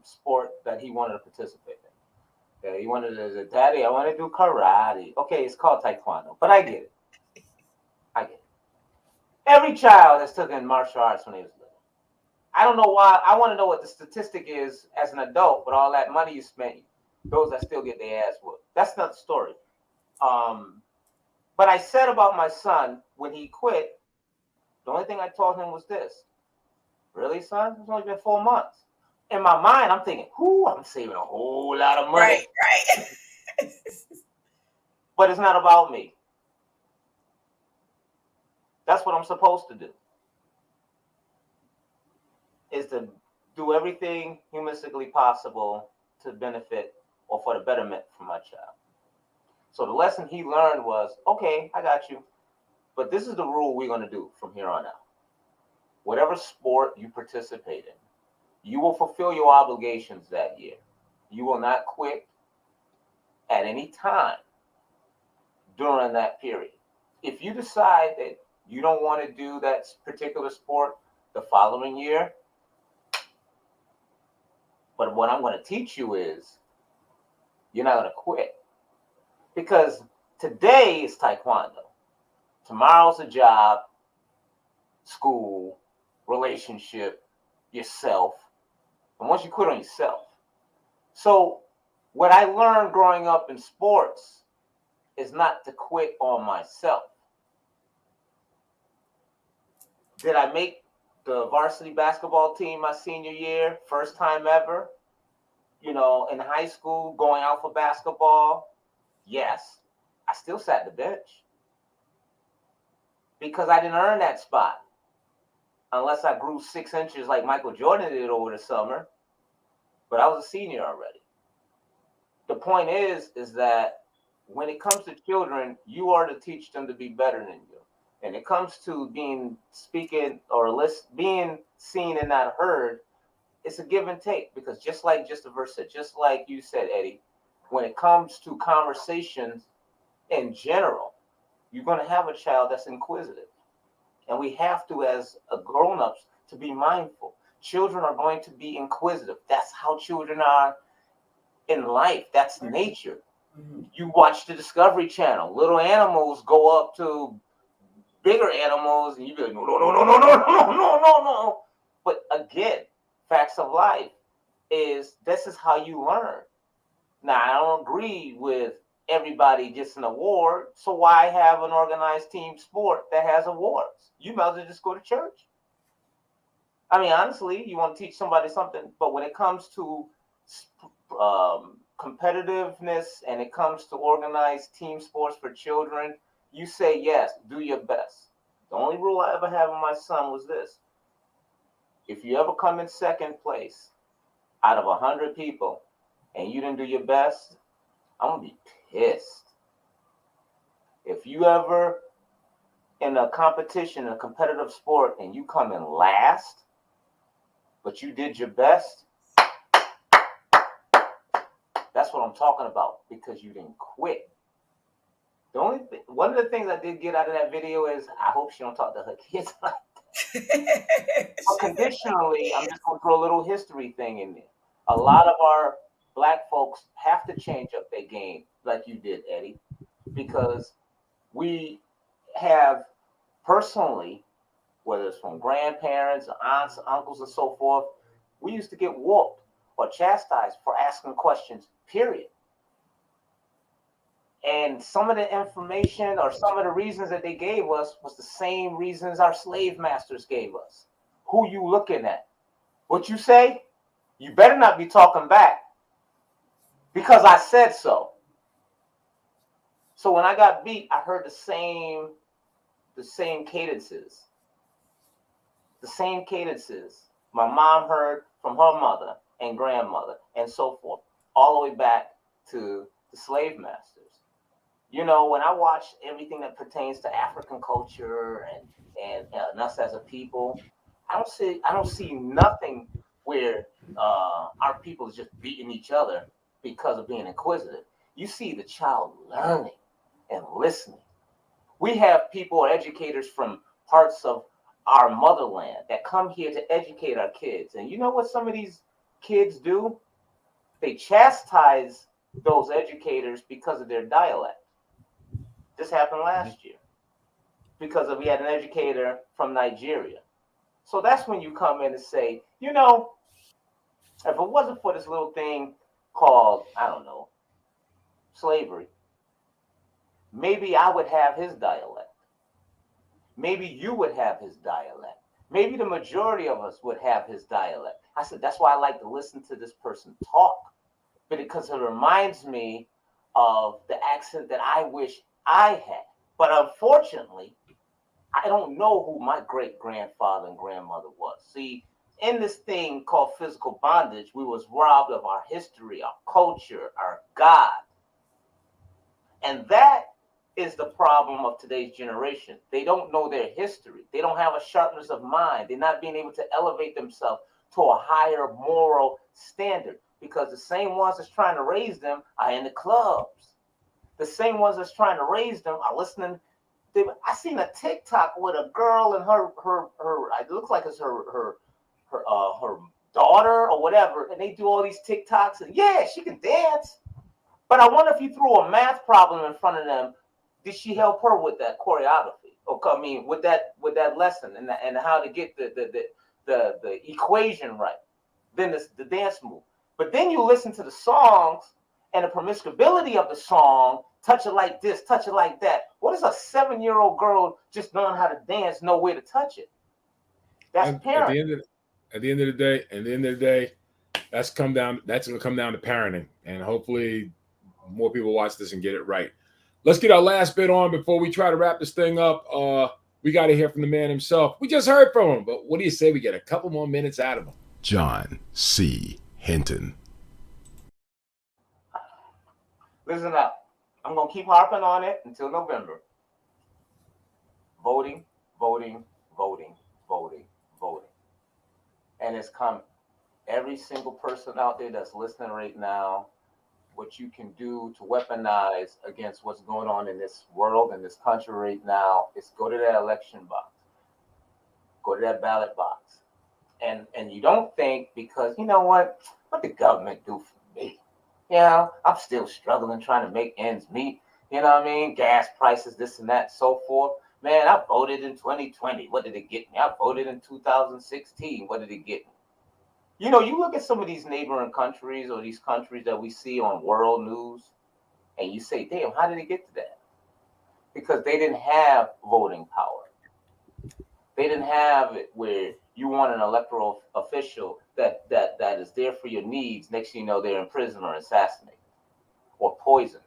Speaker 6: sport that he wanted to participate in. Yeah, he wanted to, Daddy, I want to do karate. Okay, it's called taekwondo, but I get it. Every child has taken martial arts when he was little. I don't know why. I want to know what the statistic is as an adult with all that money you spent. Those that still get their ass whooped. That's not the story. But I said about my son when he quit, the only thing I told him was this. Really, son? It's only been 4 months. In my mind, I'm thinking, I'm saving a whole lot of money.
Speaker 10: Right.
Speaker 6: But it's not about me. That's what I'm supposed to do. Is to do everything humanistically possible to benefit or for the betterment for my child. So the lesson he learned was, okay, I got you. But this is the rule we're going to do from here on out. Whatever sport you participate in, you will fulfill your obligations that year. You will not quit at any time during that period. If you decide that you don't want to do that particular sport the following year, but what I'm going to teach you is you're not going to quit. Because today is taekwondo. Tomorrow's a job, school, relationship, yourself. And once you quit on yourself. So what I learned growing up in sports is not to quit on myself. Did I make the varsity basketball team my senior year? First time ever. In high school, going out for basketball? Yes. I still sat the bench. Because I didn't earn that spot. Unless I grew 6 inches like Michael Jordan did over the summer. But I was a senior already. The point is that when it comes to children, you are to teach them to be better than you. And it comes to being seen and not heard, it's a give and take. Because just like Justa Verses, just like you said, Eddie, when it comes to conversations in general, you're going to have a child that's inquisitive. And we have to, as grown-ups, to be mindful. Children are going to be inquisitive. That's how children are in life. That's nature. You watch the Discovery Channel. Little animals go up to bigger animals, and you be like, no. But again, facts of life is this is how you learn. Now, I don't agree with everybody gets an award, so why have an organized team sport that has awards? You might as well just go to church. I mean, honestly, you want to teach somebody something, but when it comes to competitiveness and it comes to organized team sports for children, you say yes, do your best. The only rule I ever had with my son was this. If you ever come in second place out of 100 people and you didn't do your best, I'm going to be pissed. If you ever in a competition, a competitive sport, and you come in last, but you did your best, that's what I'm talking about, because you didn't quit. One of the things I did get out of that video is I hope she don't talk to her kids like that. But conditionally, I'm just going to throw a little history thing in there. A lot of our Black folks have to change up their game like you did, Eddie, because we have personally, whether it's from grandparents, aunts, uncles, and so forth, we used to get whooped or chastised for asking questions, period. And some of the information or some of the reasons that they gave us was the same reasons our slave masters gave us. Who you looking at? What you say, you better not be talking back because I said so. So when I got beat, I heard the same cadences. The same cadences my mom heard from her mother and grandmother and so forth, all the way back to the slave masters. You know, when I watch everything that pertains to African culture and us as a people, I don't see nothing where our people is just beating each other because of being inquisitive. You see the child learning and listening. We have people, educators from parts of our motherland that come here to educate our kids. And you know what some of these kids do? They chastise those educators because of their dialect. This happened last year because we had an educator from Nigeria. So that's when you come in and say, you know, if it wasn't for this little thing called, I don't know, slavery, maybe I would have his dialect. Maybe you would have his dialect. Maybe the majority of us would have his dialect. I said, that's why I like to listen to this person talk, because it reminds me of the accent that I wish I had. But unfortunately, I don't know who my great-grandfather and grandmother was. See, in this thing called physical bondage, we was robbed of our history, our culture, our God. And that is the problem of today's generation. They don't know their history. They don't have a sharpness of mind. They're not being able to elevate themselves to a higher moral standard because the same ones that's trying to raise them are in the clubs. The same ones that's trying to raise them are listening. I seen a TikTok with a girl and her it looks like it's her daughter or whatever, and they do all these TikToks and yeah, she can dance. But I wonder if you threw a math problem in front of them, did she help her with that choreography? Or I mean, with that lesson and how to get the equation right? Then the dance move. But then you listen to the songs and the promiscuity of the song. Touch it like this, touch it like that. What does a 7-year-old girl just knowing how to dance know where to touch it? That's parenting.
Speaker 5: At the end of the day, that's going to come down to parenting, and hopefully more people watch this and get it right. Let's get our last bit on before we try to wrap this thing up. We got to hear from the man himself. We just heard from him, but what do you say we get a couple more minutes out of him?
Speaker 11: John C. HinTon.
Speaker 6: Listen up. I'm going to keep harping on it until November. Voting, voting, voting, voting, voting. And it's coming. Every single person out there that's listening right now, what you can do to weaponize against what's going on in this world and this country right now is go to that election box. Go to that ballot box. And you don't think, because you know what the government do for me? Yeah, I'm still struggling trying to make ends meet. You know what I mean? Gas prices, this and that, so forth. Man, I voted in 2020. What did it get me? I voted in 2016. What did it get me? You know, you look at some of these neighboring countries or these countries that we see on world news, and you say, damn, how did it get to that? Because they didn't have voting power. They didn't have it where you want an electoral official that is there for your needs. Next thing you know, they're in prison or assassinated or poisoned.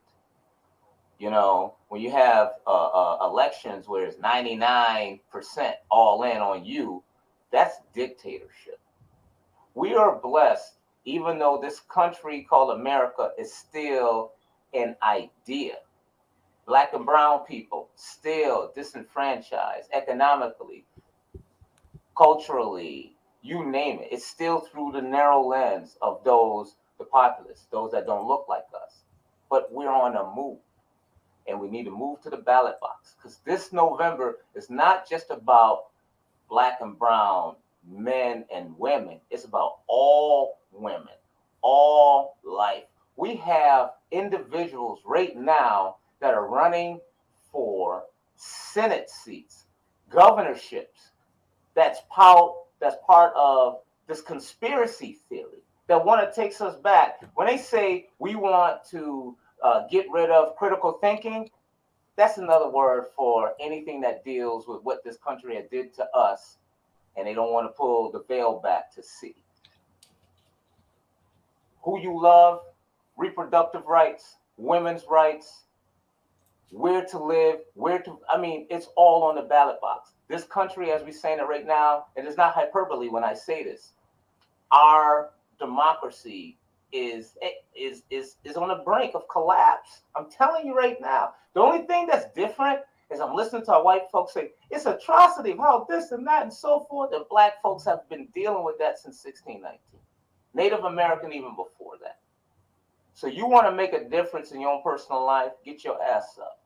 Speaker 6: You know, when you have elections where it's 99% all in on you, that's dictatorship. We are blessed, even though this country called America is still an idea. Black and brown people still disenfranchised economically, culturally, you name it. It's still through the narrow lens of the populace, those that don't look like us. But we're on a move, and we need to move to the ballot box, because this November is not just about black and brown men and women. It's about all women, all life. We have individuals right now that are running for Senate seats, governorships. That's part of this conspiracy theory that want to take us back. When they say we want to get rid of critical thinking, that's another word for anything that deals with what this country had did to us, and they don't want to pull the veil back to see. who you love, reproductive rights, women's rights, where to live, it's all on the ballot box. This country, as we're saying it right now, and it's not hyperbole when I say this, our democracy is on the brink of collapse. I'm telling you right now. The only thing that's different is I'm listening to our white folks say it's atrocity of how this and that and so forth. And black folks have been dealing with that since 1619. Native American even before that. So you want to make a difference in your own personal life, get your ass up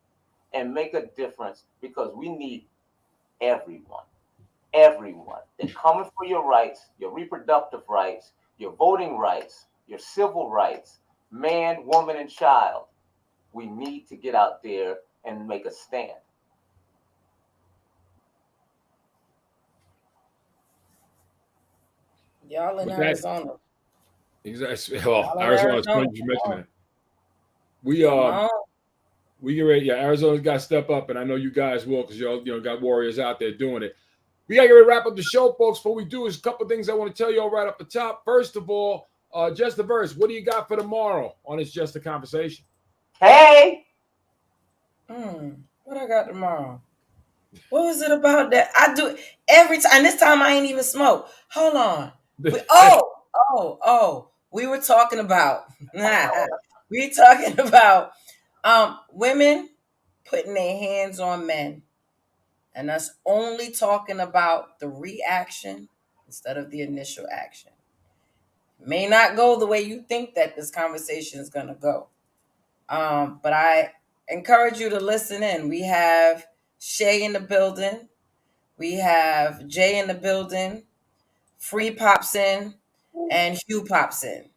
Speaker 6: and make a difference, because we need everyone. Everyone. They're coming for your rights, your reproductive rights, your voting rights, your civil rights, man, woman, and child. We need to get out there and make a stand.
Speaker 10: Y'all in Arizona.
Speaker 5: Exactly. Well, Arizona is funny you mention that. We get ready. Yeah, Arizona's got to step up, and I know you guys will, because y'all got warriors out there doing it. We got to get ready to wrap up the show, folks. Before we do, is a couple of things I want to tell you all right up the top. First of all, Justa Verse, what do you got for tomorrow on It's Just a Conversation?
Speaker 6: Hey!
Speaker 10: What I got tomorrow? What was it about that? I do it every time. And this time I ain't even smoke. Hold on. We were talking about women putting their hands on men, and us only talking about the reaction instead of the initial action. May not go the way you think that this conversation is going to go. But I encourage you to listen in. We have Shay in the building. We have Jay in the building. Free pops in, and Hugh pops in.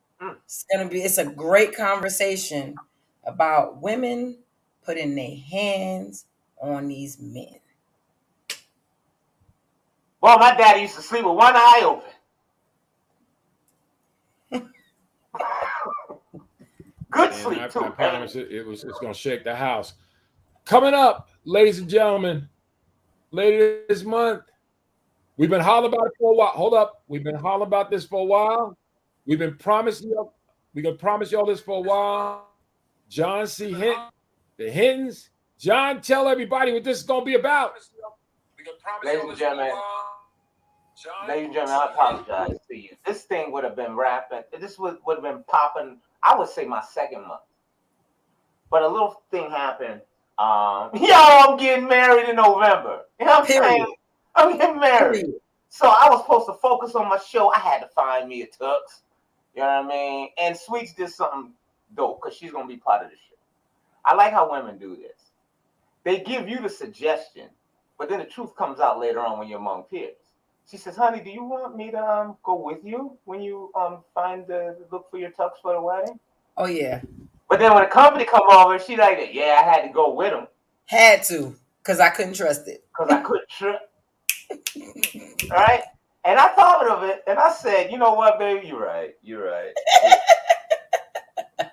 Speaker 10: It's a great conversation about women putting their hands on these men.
Speaker 6: Well, my daddy used to sleep with one eye open. Good sleep, too.
Speaker 5: I promise it's going to shake the house. Coming up, ladies and gentlemen, later this month, we've been hollering about it for a while. Hold up. We've been hollering about this for a while. We've been promising y'all. We're going to promise y'all this for a while. John C. Hinton, the Hintons. John, tell everybody what this is going to be about.
Speaker 6: Ladies and gentlemen, I apologize to you. This thing would have been rapping. This would have been popping, I would say, my second month. But a little thing happened. I'm getting married in November. You know what I'm saying? I'm getting married. So I was supposed to focus on my show. I had to find me a tux. You know what I mean? And Sweets did something dope, because she's going to be part of the show. I like how women do this. They give you the suggestion, but then the truth comes out later on when you're among peers. She says, honey, do you want me to go with you when you look for your tux for the wedding?
Speaker 10: Oh, yeah.
Speaker 6: But then when the company come over, she like, yeah, I had to go with them.
Speaker 10: Had to, because I couldn't trust it.
Speaker 6: Because I couldn't trust. All right? And I thought of it, and I said, you know what, baby? You're right. You're right.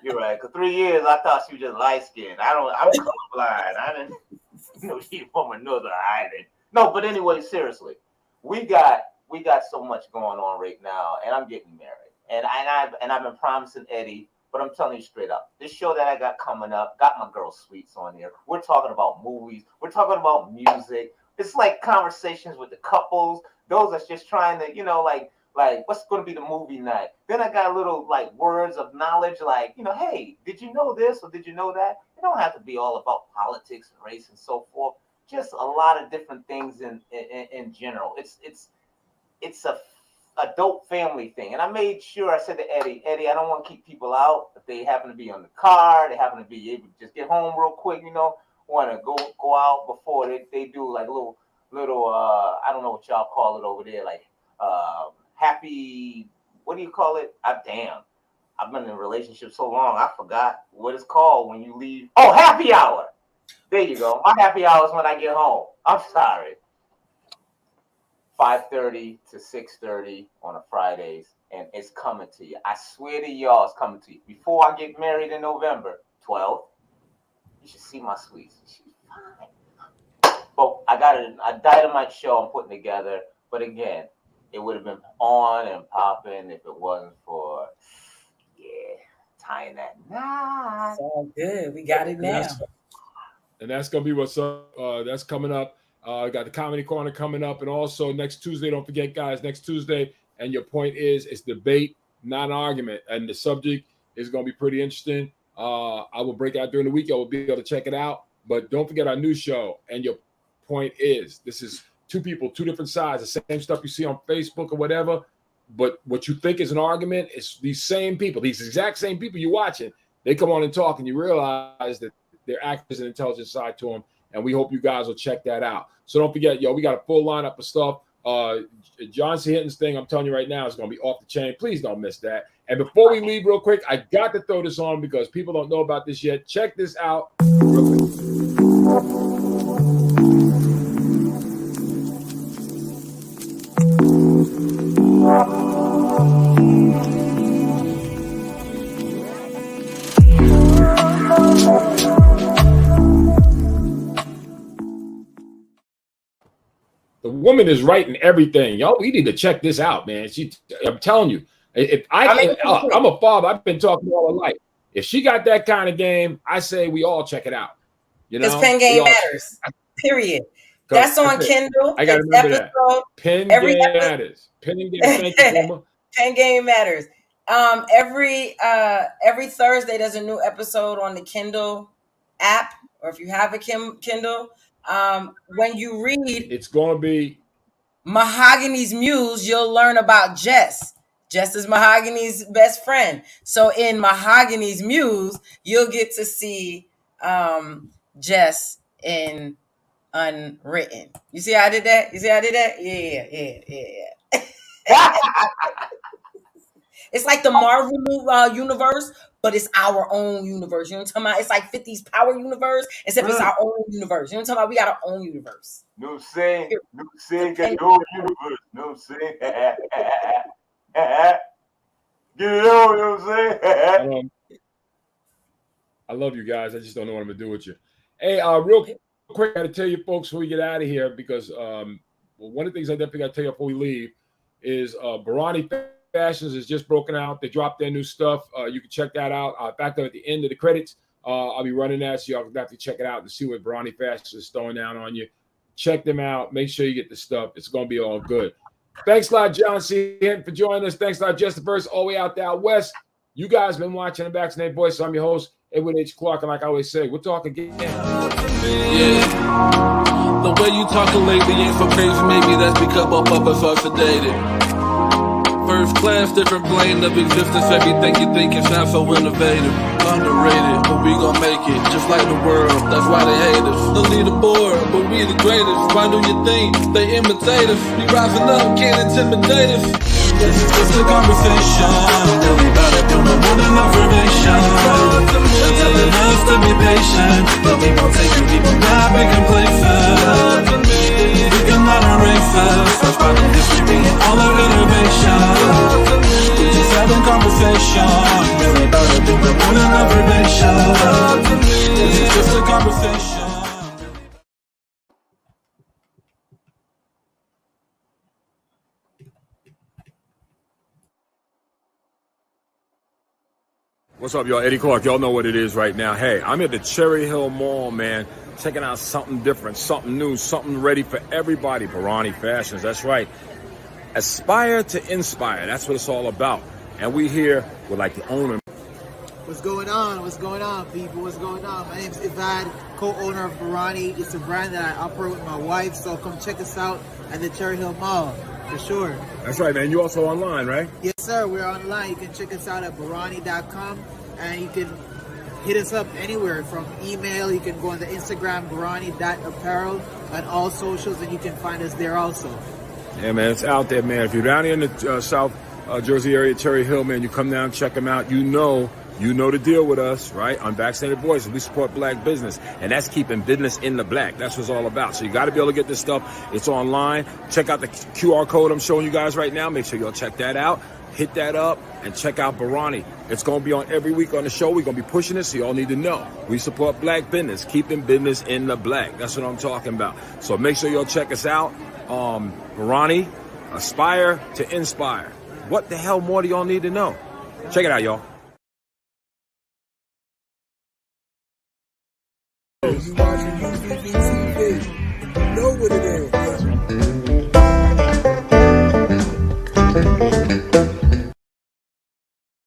Speaker 6: You're right. Because 3 years, I thought she was just light-skinned. I'm colorblind. I didn't know she was from another island. No, but anyway, seriously. We got so much going on right now, and I'm getting married. And I've been promising Eddie, but I'm telling you straight up, this show that I got coming up, got my girl Sweets on there. We're talking about movies. We're talking about music. It's like conversations with the couples. Those that's just trying to, like what's going to be the movie night? Then I got little words of knowledge, hey, did you know this or did you know that? It don't have to be all about politics and race and so forth. Just a lot of different things in general. It's a dope family thing. And I made sure, I said to Eddie, I don't want to keep people out. If they happen to be on the car, they happen to be able to just get home real quick, want to go out before they do little I don't know what y'all call it over there, happy, what do you call it? I've been in a relationship so long, I forgot what it's called when you leave. Oh, happy hour. There you go. My happy hour is when I get home. I'm sorry. 5:30 to 6:30 on a Fridays, and it's coming to you. I swear to y'all, it's coming to you. Before I get married in November 12th, you should see my Sweets. She's fine. But I got a dynamite show I'm putting together. But again, it would have been on and popping if it wasn't for, tying that knot.
Speaker 10: It's all good. We got it now.
Speaker 5: And that's gonna be what's up. That's coming up. Got the Comedy Corner coming up, and also next Tuesday. Don't forget, guys. Next Tuesday, and your point is, it's debate, not an argument, and the subject is gonna be pretty interesting. I will break out during the week. I will be able to check it out. But don't forget our new show. And your point is, this is two people, two different sides, the same stuff you see on Facebook or whatever. But what you think is an argument is these same people, these exact same people you're watching. They come on and talk, and you realize that there actors an intelligent side to them. And we hope you guys will check that out. So don't forget, we got a full lineup of stuff. John C. Hinton's thing, I'm telling you right now, is going to be off the chain. Please don't miss that. And before we leave real quick, I got to throw this on because people don't know about this yet. Check this out real quick. The woman is writing everything. Y'all, we need to check this out, man. I'm telling you, I'm a father. I've been talking all my life. If she got that kind of game, I say we all check it out. You know,
Speaker 10: because pen game matters. Period. That's on Kindle.
Speaker 5: I got to remember that. Pen game matters. Pen game. Thank you,
Speaker 10: Pen game matters. Every Thursday there's a new episode on the Kindle app, or if you have a Kindle. When you read,
Speaker 5: it's going to be
Speaker 10: Mahogany's Muse, you'll learn about Jess. Jess is Mahogany's best friend. So in Mahogany's Muse, you'll get to see Jess in Unwritten. You see how I did that? Yeah. It's like the Marvel universe, but it's our own universe. You know what I'm talking about? It's like 50's Power universe, except it's our own universe. You know what I'm talking about? We got our own universe.
Speaker 6: No saying, get your universe. No saying. Get it on, you know what I'm saying?
Speaker 5: I love you guys. I just don't know what I'm gonna do with you. Hey, real quick, I gotta tell you folks before we get out of here, because one of the things I definitely gotta tell you before we leave is Mahogany Fashions is just broken out. They dropped their new stuff. You can check that out. In fact, at the end of the credits, I'll be running that, so y'all have to check it out and see what Mahogany Fashions is throwing down on you. Check them out. Make sure you get the stuff. It's gonna be all good. Thanks a lot, John C. Hinton, for joining us. Thanks a lot, Justa Verses, all the way out there out west. You guys been watching Unvaccinated Voices. I'm your host, Edward H. Clark, and like I always say, we'll talk again.
Speaker 12: Yeah. The way you talking lately ain't so crazy. Maybe that's because both of us are sedated. First class, different plane of existence. Everything you think it sounds so innovative. Underrated, but we gon' make it. Just like the world, that's why they hate us. The leaderboard, but we the greatest. Why do you think they imitate us? We rising up, can't intimidate us. This is just a conversation. Everybody doing more than observation. They're telling us to be patient, but we won't take it. We will not be complacent. We can learn our races. That's why the history and all our innovation. We just having conversation. Everybody doing more than observation. This is just a conversation.
Speaker 5: What's up, y'all? Eddie Clark. Y'all know what it is right now. Hey, I'm at the Cherry Hill Mall, man. Checking out something different, something new, something ready for everybody. Mahogany Fashions, that's right. Aspire to inspire. That's what it's all about. And we here with like the owner.
Speaker 13: What's going on? What's going on, people? What's going on? My name's Ivad, co-owner of Mahogany. It's a brand that I operate with my wife, so come check us out at the Cherry Hill Mall, for sure.
Speaker 5: That's right, man. You also online, right?
Speaker 13: Yes, sir. We're online. You can check us out at Mahogany.com, and you can hit us up anywhere from email. You can go on the Instagram, Mahogany.apparel, and all socials, and you can find us there also.
Speaker 5: Yeah, man, it's out there, man. If you're down here in the South Jersey area, Cherry Hill, man, you come down, check them out. You know the deal with us, right? Unvaccinated Voices, we support black business, and that's keeping business in the black. That's what it's all about. So you got to be able to get this stuff. It's online. Check out the QR code I'm showing you guys right now. Make sure y'all check that out. Hit that up and check out Mahogany. It's going to be on every week on the show. We're going to be pushing it, so y'all need to know. We support black business, keeping business in the black. That's what I'm talking about. So make sure y'all check us out. Mahogany, aspire to inspire. What the hell more do y'all need to know? Check it out, y'all.
Speaker 14: You watching UVVTV. You know what it is.